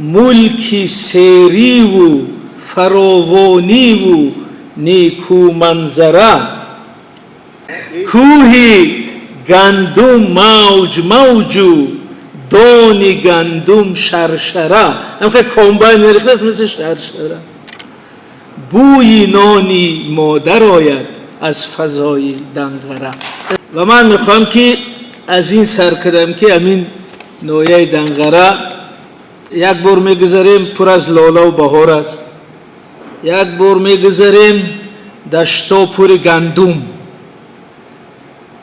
ملکی سیری و فراوانی و نیکو منظره، کوهی گندم موج موجو دانی گندم شرشره. هم خیلی کامباین میریخته است مثل شرشره. بوی نانی مادر آید از فضای دنغره. و من میخوام که از این سر کردم که همین نوعه دنغره یک بار میگذاریم پر از لاله و بهار است، یک بار میگذاریم دشتا پر گندم،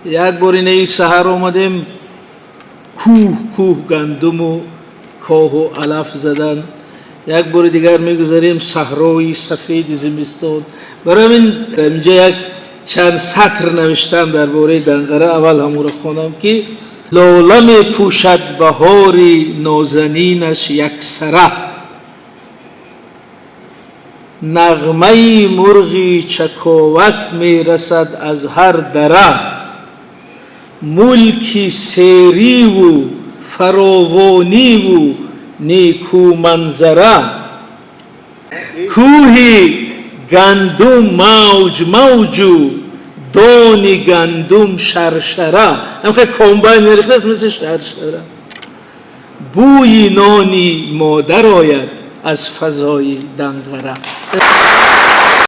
یک بار این سحر آمدیم کوه گندم و کاه و علف زدن، یک بار دیگر میگذاریم صحرای سفید زمستان. برای اینجا یک چند سطر نوشتم درباره دنغره. اول همون را خوانم که لاله می پوشد بهاری نازنینش یک سره، نغمه مرغی چکاوک می رسد از هر دره، ملکی سیری و فراوانی و نیکو منظره، کوهی گندم موج موجو دانی گندم شرشره. هم خیلی کامباین میریخته است مثل شرشره. بوی نانی مادر آید از فضای دنغره.